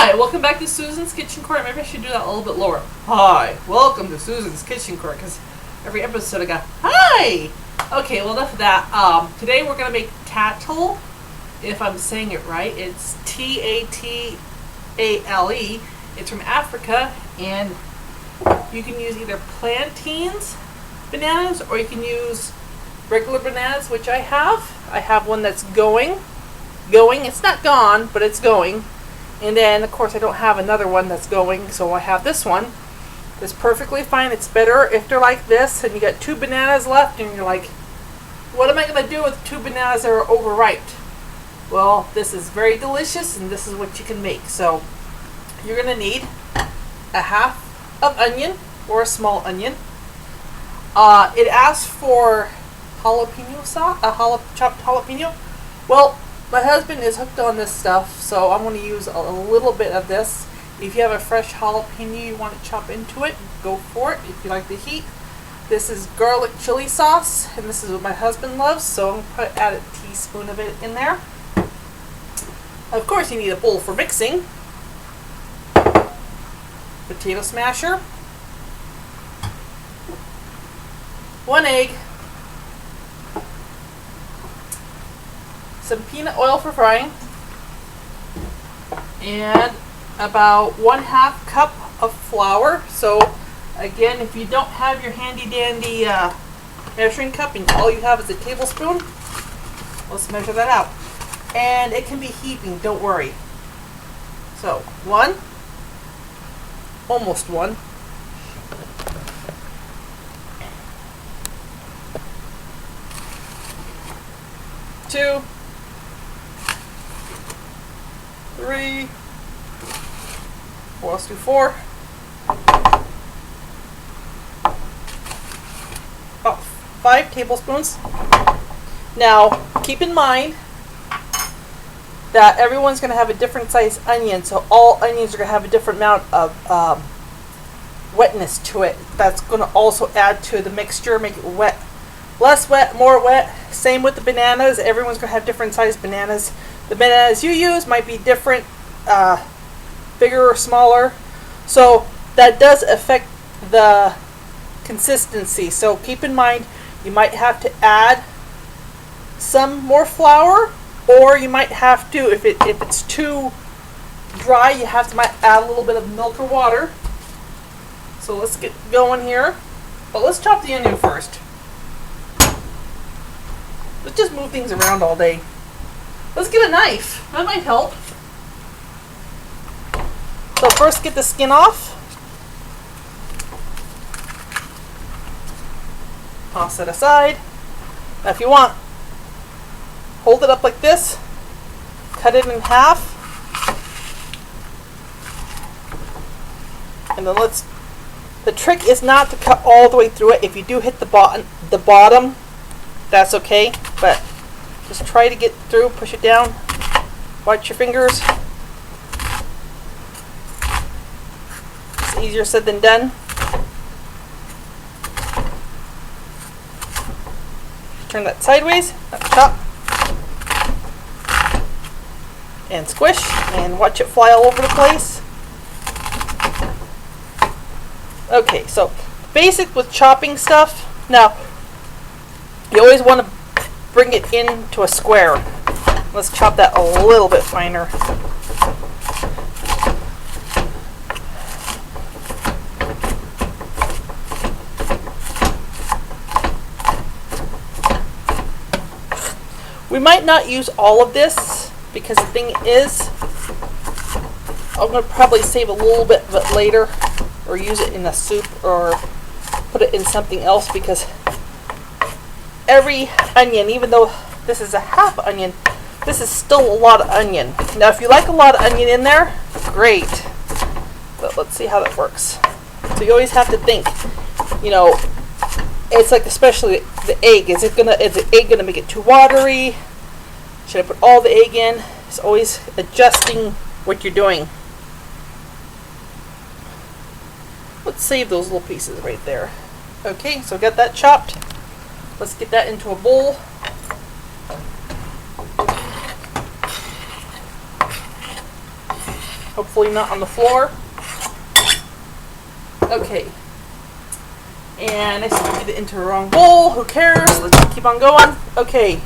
Hi, welcome back to Susan's Kitchen Court. Maybe I should do that a little bit lower. Hi, welcome to Susan's Kitchen Court, because every episode I got, hi! Okay, well enough of that. Today we're going to make Tatale, if I'm saying it right. It's Tatale. It's from Africa, and you can use either plantains, bananas, or you can use regular bananas, which I have. I have one that's going. It's not gone, but it's going. And then, of course, I don't have another one that's going, so I have this one. It's perfectly fine. It's better if they're like this, and you got 2 bananas left, and you're like, what am I going to do with 2 bananas that are overripe? Well, this is very delicious, and this is what you can make. So, you're going to need a half of onion, or a small onion. It asks for jalapeno sauce, chopped jalapeno. Well, my husband is hooked on this stuff, so I'm going to use a little bit of this. If you have a fresh jalapeno you want to chop into it, go for it if you like the heat. This is garlic chili sauce, and this is what my husband loves, so I'm going to add a teaspoon of it in there. Of course, you need a bowl for mixing. Potato smasher. 1 egg. Some peanut oil for frying, and about 1/2 cup of flour. So again, if you don't have your handy dandy measuring cup and all you have is a tablespoon, let's measure that out. And it can be heaping, don't worry. So 1, almost 1. 2, 3, well, let's do 4. About 5 tablespoons. Now, keep in mind that everyone's going to have a different size onion, so all onions are going to have a different amount of wetness to it. That's going to also add to the mixture, make it wet. Less wet, more wet. Same with the bananas. Everyone's going to have different size bananas. The bananas you use might be different, bigger or smaller. So that does affect the consistency. So keep in mind you might have to add some more flour, or you might have to, if it's too dry, you might add a little bit of milk or water. So let's get going here. But let's chop the onion first. Let's just move things around all day. Let's get a knife. That might help. So first get the skin off. Toss it aside. Now if you want, hold it up like this. Cut it in half. And then the trick is not to cut all the way through it. If you do hit the bottom, that's okay. But just try to get through, push it down, watch your fingers. It's easier said than done. Turn that sideways, chop, and squish, and watch it fly all over the place. Okay, so basic with chopping stuff. Now, you always want to bring it into a square. Let's chop that a little bit finer. We might not use all of this, because the thing is, I'm going to probably save a little bit of it later, or use it in a soup, or put it in something else, because every onion, even though this is a half onion, this is still a lot of onion. Now if you like a lot of onion in there, great. But let's see how that works. So you always have to think, it's like especially the egg. Is the egg gonna make it too watery? Should I put all the egg in? It's always adjusting what you're doing. Let's save those little pieces right there. Okay, so got that chopped. Let's get that into a bowl. Hopefully not on the floor. Okay. And I scooped it into the wrong bowl. Who cares? Let's keep on going. Okay.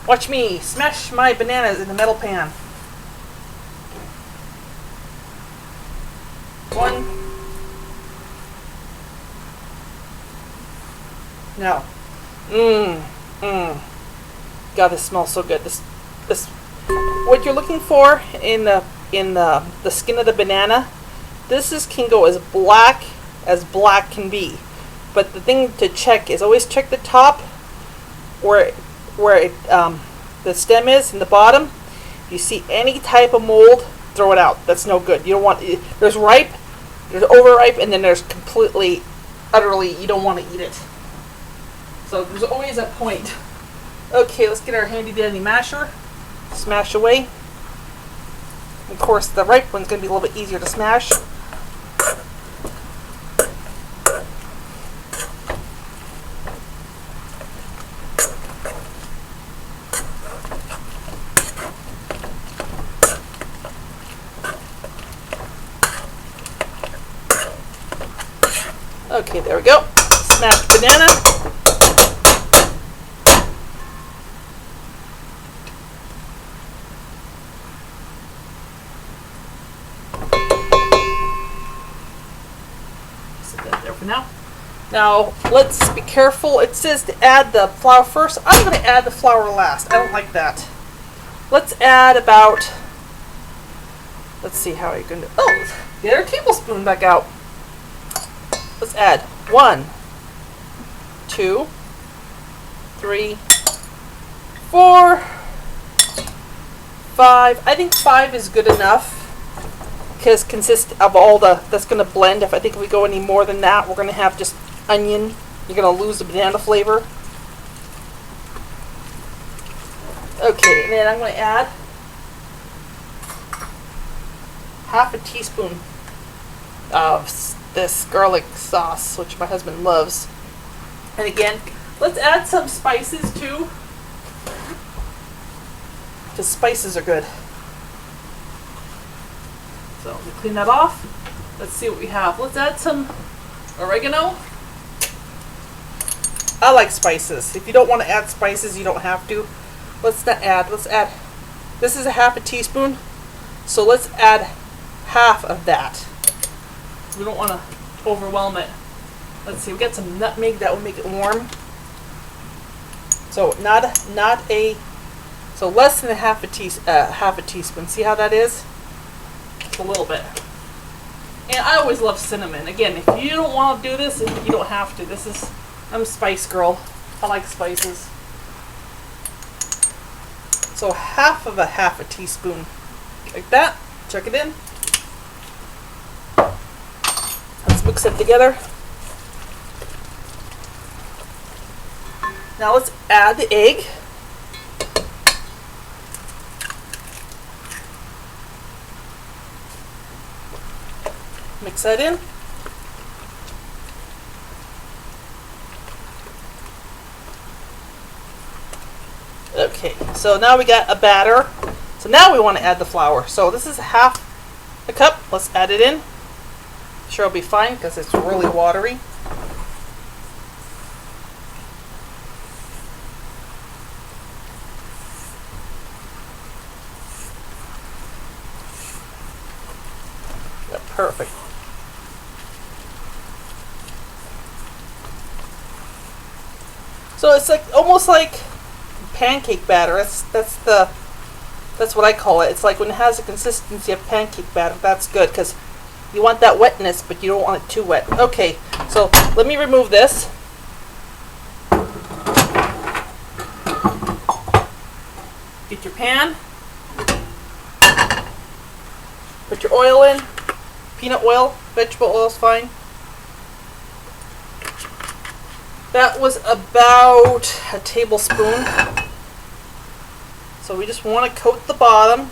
Watch me smash my bananas in the metal pan. One. Now. God, this smells so good. This what you're looking for in the skin of the banana. This can go as black can be. But the thing to check is always check the top where the stem is in the bottom. If you see any type of mold, throw it out. That's no good. You don't want it. There's ripe, there's overripe, and then there's completely, utterly, you don't want to eat it. So there's always a point. Okay, let's get our handy dandy masher. Smash away. Of course, the ripe one's going to be a little bit easier to smash. Okay, there we go. Smashed banana. Set that there for now. Now, let's be careful. It says to add the flour first. I'm going to add the flour last. I don't like that. Let's add about, let's see how you're going to, get our tablespoon back out. Let's add 1, 2, 3, 4, 5. I think 5 is good enough because consists of all that's going to blend. I think if we go any more than that, we're going to have just onion. You're going to lose the banana flavor. Okay, and then I'm going to add half a teaspoon of this garlic sauce, which my husband loves. And again, let's add some spices too, because spices are good. So let me clean that off. Let's see what we have. Let's add some oregano. I like spices. If you don't want to add spices, you don't have to. Let's add, this is a half a teaspoon, so let's add half of that. We don't want to overwhelm it. Let's see, we got some nutmeg that will make it warm. So so less than a half a teaspoon. See how that is? Just a little bit. And I always love cinnamon. Again, if you don't want to do this, you don't have to. I'm a spice girl. I like spices. So half a teaspoon, like that. Chuck it in. Let's mix it together. Now let's add the egg. Mix that in. Okay, so now we got a batter. So now we want to add the flour. So this is half a cup. Let's add it in. Sure, it'll be fine because it's really watery. Yeah, perfect. So it's like almost like pancake batter. That's what I call it. It's like when it has the consistency of pancake batter. That's good because you want that wetness, but you don't want it too wet. Okay, so let me remove this. Get your pan. Put your oil in. Peanut oil, vegetable oil is fine. That was about a tablespoon. So we just want to coat the bottom.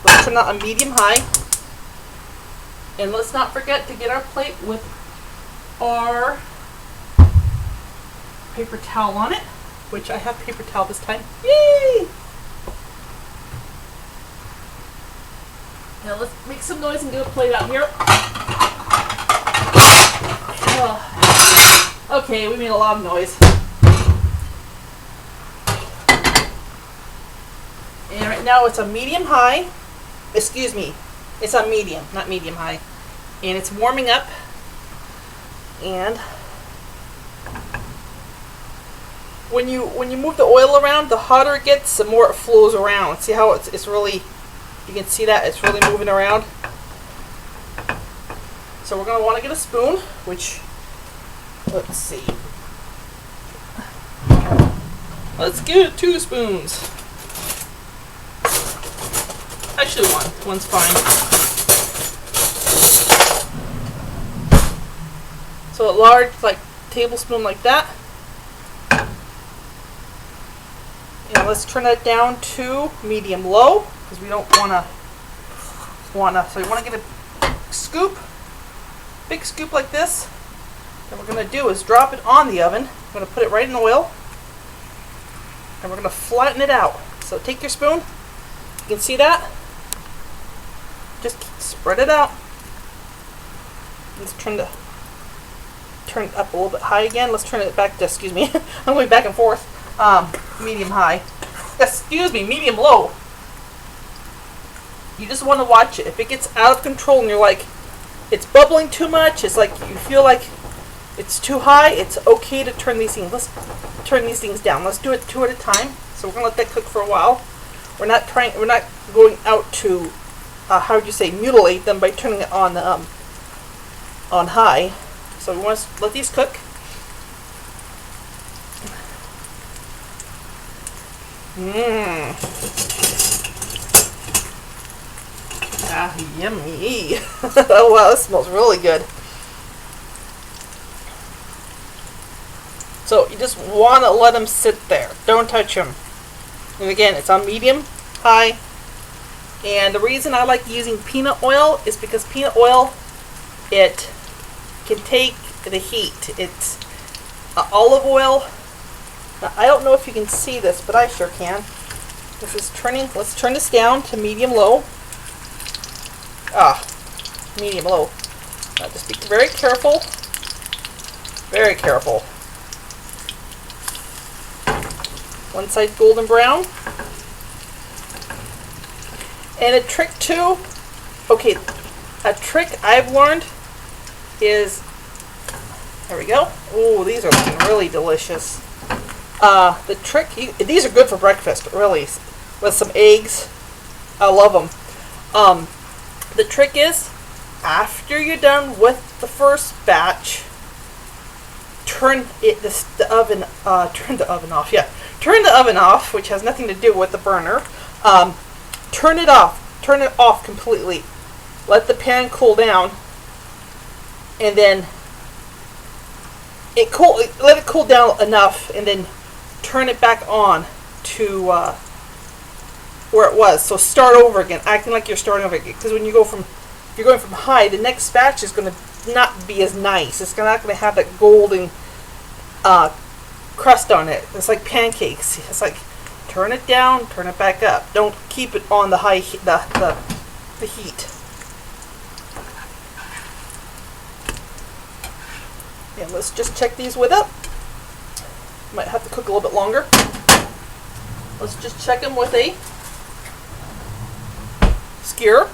Let's turn that on medium-high. And let's not forget to get our plate with our paper towel on it, which I have paper towel this time. Yay! Now let's make some noise and get a plate out here. Okay, we made a lot of noise. And right now it's a medium high. Excuse me. It's a medium, not medium high. And it's warming up. And when you move the oil around, the hotter it gets, the more it flows around. See how it's really, you can see that it's really moving around. So we're going to want to get a spoon, which, let's see. Let's get 2 spoons. Actually one's fine. So a large, like, tablespoon like that. And let's turn that down to medium low, because we don't wanna, so you wanna get a scoop, big scoop like this. And what we're gonna do is drop it on the oven. I'm gonna put it right in the oil, and we're gonna flatten it out. So take your spoon, you can see that. Just spread it out. Let's turn it up a little bit high again. Let's turn it back to, excuse me, I'm going back and forth. Medium high. Excuse me, medium low. You just want to watch it. If it gets out of control and you're like, it's bubbling too much, it's like you feel like it's too high, it's okay to turn these things. Let's turn these things down. Let's do it 2 at a time. So we're going to let that cook for a while. We're not going out to, how would you say, mutilate them by turning it on high. So we want to let these cook. Yummy. Oh wow, this smells really good. So you just want to let them sit there. Don't touch them. And again, it's on medium, high. And the reason I like using peanut oil is because peanut oil, it can take the heat. It's olive oil. Now, I don't know if you can see this, but I sure can. This is turning. Let's turn this down to medium low. Medium low. Now just be very careful. Very careful. One side golden brown. And a trick too. Okay, a trick I've learned is, there we go. Oh, these are looking really delicious. The trick, these are good for breakfast, really, with some eggs. I love them. The trick is, after you're done with the first batch, turn the oven off. Yeah, turn the oven off, which has nothing to do with the burner. Turn it off. Turn it off completely. Let the pan cool down, and then let it cool down enough, and then turn it back on to where it was. So start over again, acting like you're starting over again. Because when you're going from high, the next batch is going to not be as nice. It's not going to have that golden crust on it. It's like pancakes. It's like turn it down, turn it back up. Don't keep it on the high the heat. And let's just check these with it. Might have to cook a little bit longer. Let's just check them with a skewer,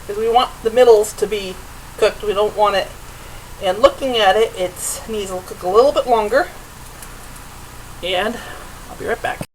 because we want the middles to be cooked. We don't want it. And looking at it, it needs to cook a little bit longer. And I'll be right back.